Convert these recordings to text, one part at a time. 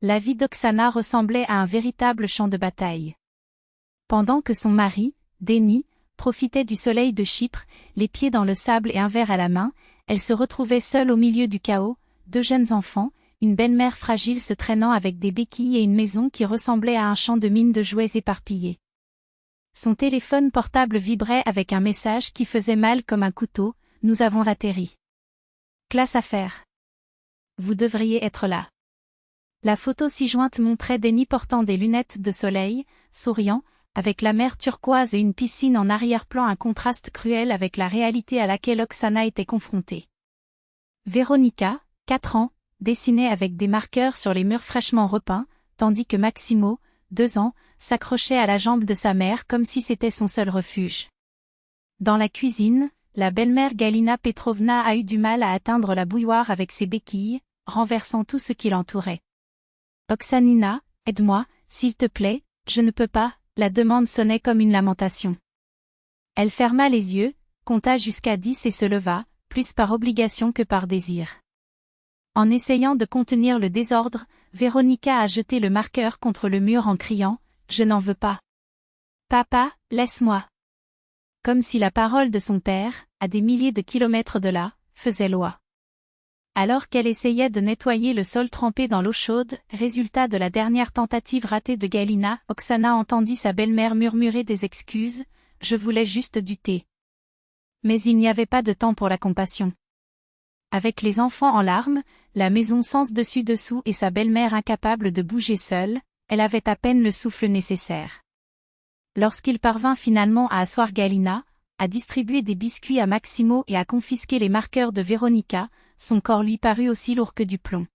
La vie d'Oksana ressemblait à un véritable champ de bataille. Pendant que son mari, Denis, profitait du soleil de Chypre, les pieds dans le sable et un verre à la main, elle se retrouvait seule au milieu du chaos, deux jeunes enfants, une belle-mère fragile se traînant avec des béquilles et une maison qui ressemblait à un champ de mines de jouets éparpillés. Son téléphone portable vibrait avec un message qui faisait mal comme un couteau, « Nous avons atterri. Classe à faire. Vous devriez être là. » La photo ci-jointe montrait Denis portant des lunettes de soleil, souriant, avec la mer turquoise et une piscine en arrière-plan, un contraste cruel avec la réalité à laquelle Oksana était confrontée. Véronica, 4 ans, dessinait avec des marqueurs sur les murs fraîchement repeints, tandis que Maximo, 2 ans, s'accrochait à la jambe de sa mère comme si c'était son seul refuge. Dans la cuisine, la belle-mère Galina Petrovna a eu du mal à atteindre la bouilloire avec ses béquilles, renversant tout ce qui l'entourait. « Oksanina, aide-moi, s'il te plaît, je ne peux pas », la demande sonnait comme une lamentation. Elle ferma les yeux, compta jusqu'à 10 et se leva, plus par obligation que par désir. En essayant de contenir le désordre, Véronica a jeté le marqueur contre le mur en criant « Je n'en veux pas. Papa, laisse-moi ». Comme si la parole de son père, à des milliers de kilomètres de là, faisait loi. Alors qu'elle essayait de nettoyer le sol trempé dans l'eau chaude, résultat de la dernière tentative ratée de Galina, Oksana entendit sa belle-mère murmurer des excuses, « Je voulais juste du thé. » Mais il n'y avait pas de temps pour la compassion. Avec les enfants en larmes, la maison sens dessus-dessous et sa belle-mère incapable de bouger seule, elle avait à peine le souffle nécessaire. Lorsqu'il parvint finalement à asseoir Galina, à distribuer des biscuits à Maximo et à confisquer les marqueurs de Véronica, son corps lui parut aussi lourd que du plomb.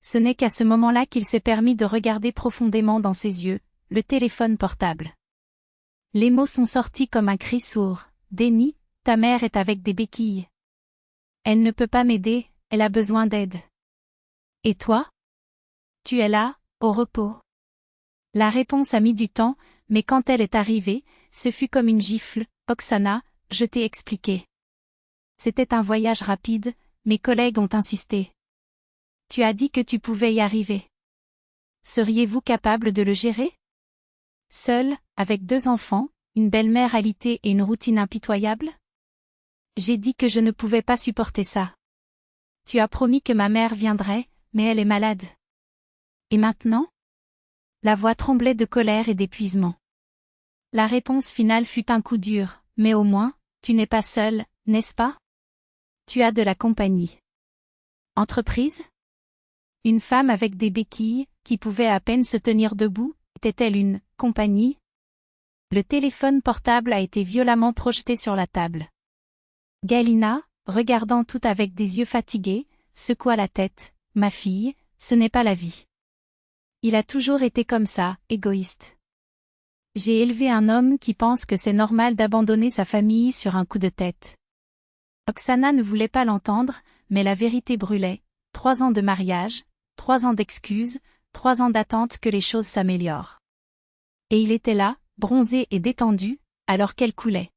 Ce n'est qu'à ce moment-là qu'il s'est permis de regarder profondément dans ses yeux, le téléphone portable. Les mots sont sortis comme un cri sourd. « Denis, ta mère est avec des béquilles. Elle ne peut pas m'aider, elle a besoin d'aide. Et toi? Tu es là, au repos. » La réponse a mis du temps, mais quand elle est arrivée, ce fut comme une gifle. « Oksana, je t'ai expliqué. C'était un voyage rapide, mes collègues ont insisté. Tu as dit que tu pouvais y arriver. Seriez-vous capable de le gérer? Seule, avec 2 enfants, une belle-mère alitée et une routine impitoyable? J'ai dit que je ne pouvais pas supporter ça. Tu as promis que ma mère viendrait, mais elle est malade. Et maintenant? » La voix tremblait de colère et d'épuisement. La réponse finale fut un coup dur, « Mais au moins, tu n'es pas seule, n'est-ce pas? Tu as de la compagnie. » Entreprise? Une femme avec des béquilles, qui pouvait à peine se tenir debout, était-elle une « compagnie » ? Le téléphone portable a été violemment projeté sur la table. Galina, regardant tout avec des yeux fatigués, secoua la tête, « Ma fille, ce n'est pas la vie. Il a toujours été comme ça, égoïste. J'ai élevé un homme qui pense que c'est normal d'abandonner sa famille sur un coup de tête. » Oksana ne voulait pas l'entendre, mais la vérité brûlait. 3 ans de mariage, 3 ans d'excuses, 3 ans d'attente que les choses s'améliorent. Et il était là, bronzé et détendu, alors qu'elle coulait.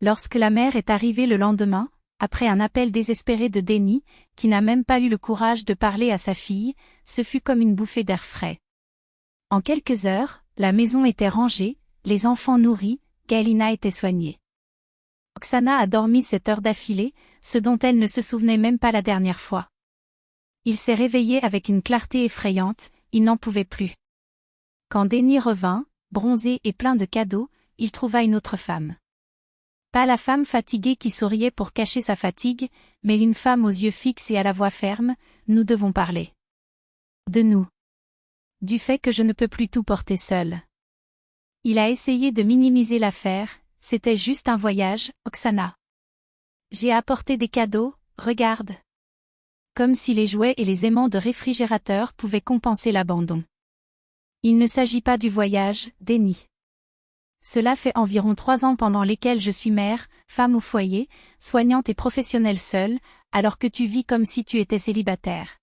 Lorsque la mère est arrivée le lendemain, après un appel désespéré de Denis, qui n'a même pas eu le courage de parler à sa fille, ce fut comme une bouffée d'air frais. En quelques heures, la maison était rangée, les enfants nourris, Galina était soignée. Oksana a dormi 7 heures d'affilée, ce dont elle ne se souvenait même pas la dernière fois. Il s'est réveillé avec une clarté effrayante, il n'en pouvait plus. Quand Denis revint, bronzé et plein de cadeaux, il trouva une autre femme. Pas la femme fatiguée qui souriait pour cacher sa fatigue, mais une femme aux yeux fixes et à la voix ferme, « Nous devons parler. De nous. Du fait que je ne peux plus tout porter seul. » Il a essayé de minimiser l'affaire, c'était juste un voyage, Oksana. J'ai apporté des cadeaux, regarde. Comme si les jouets et les aimants de réfrigérateur pouvaient compenser l'abandon. Il ne s'agit pas du voyage, Denis. Cela fait environ 3 ans pendant lesquels je suis mère, femme au foyer, soignante et professionnelle seule, alors que tu vis comme si tu étais célibataire.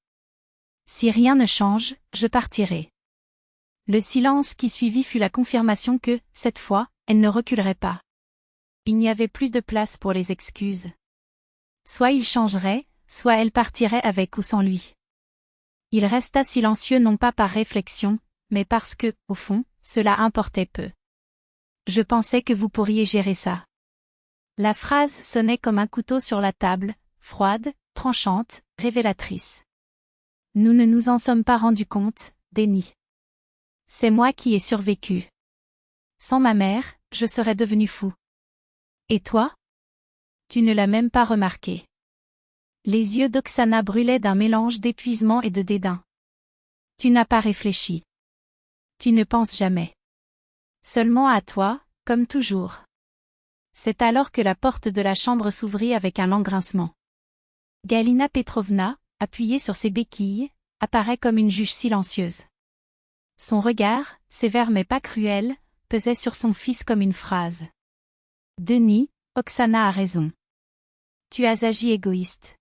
Si rien ne change, je partirai. Le silence qui suivit fut la confirmation que, cette fois, elle ne reculerait pas. Il n'y avait plus de place pour les excuses. Soit il changerait, soit elle partirait avec ou sans lui. Il resta silencieux non pas par réflexion, mais parce que, au fond, cela importait peu. Je pensais que vous pourriez gérer ça. La phrase sonnait comme un couteau sur la table, froide, tranchante, révélatrice. Nous ne nous en sommes pas rendus compte, Denny. C'est moi qui ai survécu. Sans ma mère, je serais devenu fou. Et toi? Tu ne l'as même pas remarqué. Les yeux d'Oksana brûlaient d'un mélange d'épuisement et de dédain. Tu n'as pas réfléchi. Tu ne penses jamais. Seulement à toi, comme toujours. C'est alors que la porte de la chambre s'ouvrit avec un lent grincement. Galina Petrovna, appuyée sur ses béquilles, apparaît comme une juge silencieuse. Son regard, sévère mais pas cruel, pesait sur son fils comme une phrase. Denis, Oksana a raison. Tu as agi égoïste.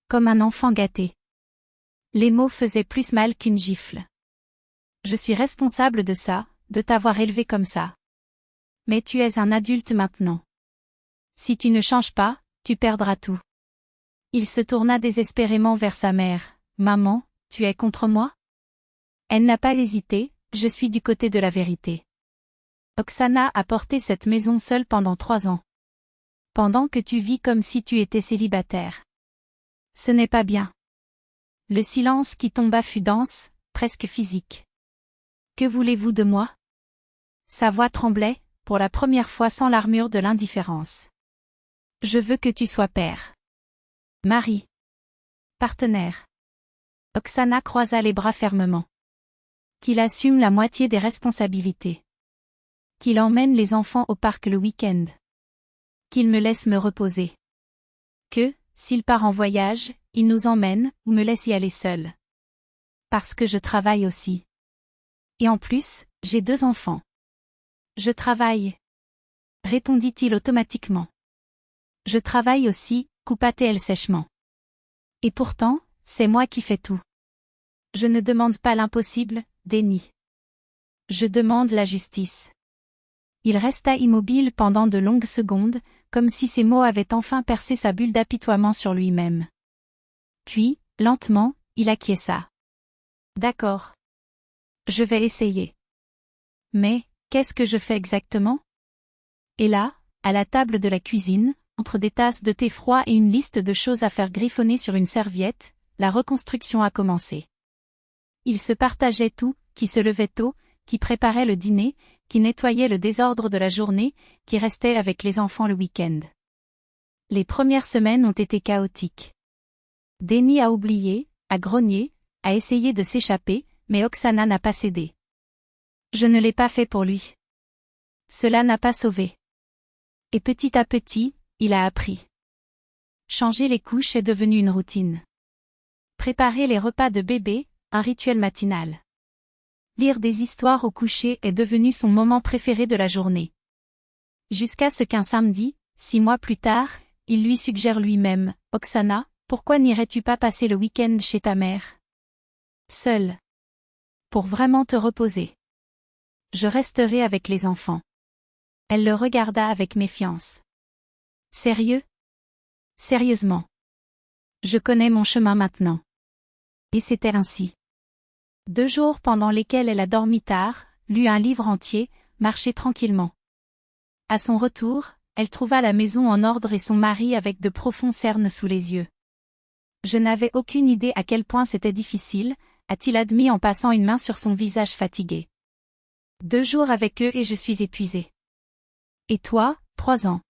Comme un enfant gâté. Les mots faisaient plus mal qu'une gifle. Je suis responsable de ça, de t'avoir élevé comme ça. Mais tu es un adulte maintenant. Si tu ne changes pas, tu perdras tout. Il se tourna désespérément vers sa mère. Maman, tu es contre moi? Elle n'a pas hésité, je suis du côté de la vérité. Oksana a porté cette maison seule pendant 3 ans. Pendant que tu vis comme si tu étais célibataire. Ce n'est pas bien. Le silence qui tomba fut dense, presque physique. Que voulez-vous de moi? Sa voix tremblait, pour la première fois sans l'armure de l'indifférence. Je veux que tu sois père. Mari. Partenaire. Oksana croisa les bras fermement. Qu'il assume la moitié des responsabilités. Qu'il emmène les enfants au parc le week-end. Qu'il me laisse me reposer. Que, s'il part en voyage, il nous emmène, ou me laisse y aller seul. Parce que je travaille aussi. Et en plus, j'ai 2 enfants. Je travaille. Répondit-il automatiquement. Je travaille aussi, coupa-t-elle sèchement. Et pourtant, c'est moi qui fais tout. Je ne demande pas l'impossible, Denny. Je demande la justice. Il resta immobile pendant de longues secondes, comme si ces mots avaient enfin percé sa bulle d'apitoiement sur lui-même. Puis, lentement, il acquiesça. D'accord. Je vais essayer. Mais, qu'est-ce que je fais exactement? Et là, à la table de la cuisine, entre des tasses de thé froid et une liste de choses à faire griffonner sur une serviette, la reconstruction a commencé. Ils se partageaient tout, qui se levait tôt, qui préparait le dîner, qui nettoyait le désordre de la journée, qui restait avec les enfants le week-end. Les premières semaines ont été chaotiques. Denny a oublié, a grogné, a essayé de s'échapper, mais Oksana n'a pas cédé. Je ne l'ai pas fait pour lui. Cela n'a pas sauvé. Et petit à petit, il a appris. Changer les couches est devenu une routine. Préparer les repas de bébé, un rituel matinal. Lire des histoires au coucher est devenu son moment préféré de la journée. Jusqu'à ce qu'un samedi, 6 mois plus tard, il lui suggère lui-même, « Oksana, pourquoi n'irais-tu pas passer le week-end chez ta mère? Seule. Pour vraiment te reposer. Je resterai avec les enfants. » Elle le regarda avec méfiance. « Sérieux? Sérieusement. Je connais mon chemin maintenant. » Et c'était ainsi. 2 jours pendant lesquels elle a dormi tard, lu un livre entier, marché tranquillement. À son retour, elle trouva la maison en ordre et son mari avec de profonds cernes sous les yeux. Je n'avais aucune idée à quel point c'était difficile, a-t-il admis en passant une main sur son visage fatigué. 2 jours avec eux et je suis épuisée. Et toi, 3 ans.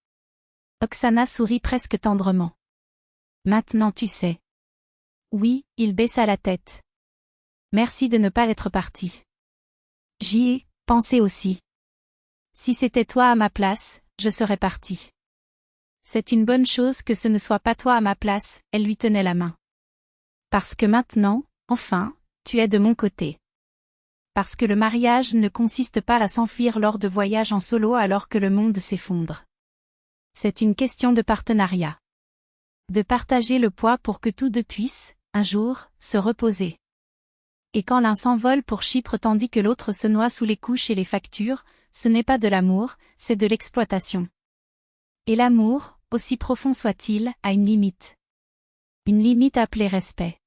Oksana sourit presque tendrement. Maintenant tu sais. Oui, il baissa la tête. Merci de ne pas être parti. J'y ai pensé aussi. Si c'était toi à ma place, je serais parti. C'est une bonne chose que ce ne soit pas toi à ma place, elle lui tenait la main. Parce que maintenant, enfin, tu es de mon côté. Parce que le mariage ne consiste pas à s'enfuir lors de voyages en solo alors que le monde s'effondre. C'est une question de partenariat. De partager le poids pour que tous deux puissent, un jour, se reposer. Et quand l'un s'envole pour Chypre tandis que l'autre se noie sous les couches et les factures, ce n'est pas de l'amour, c'est de l'exploitation. Et l'amour, aussi profond soit-il, a une limite. Une limite appelée respect.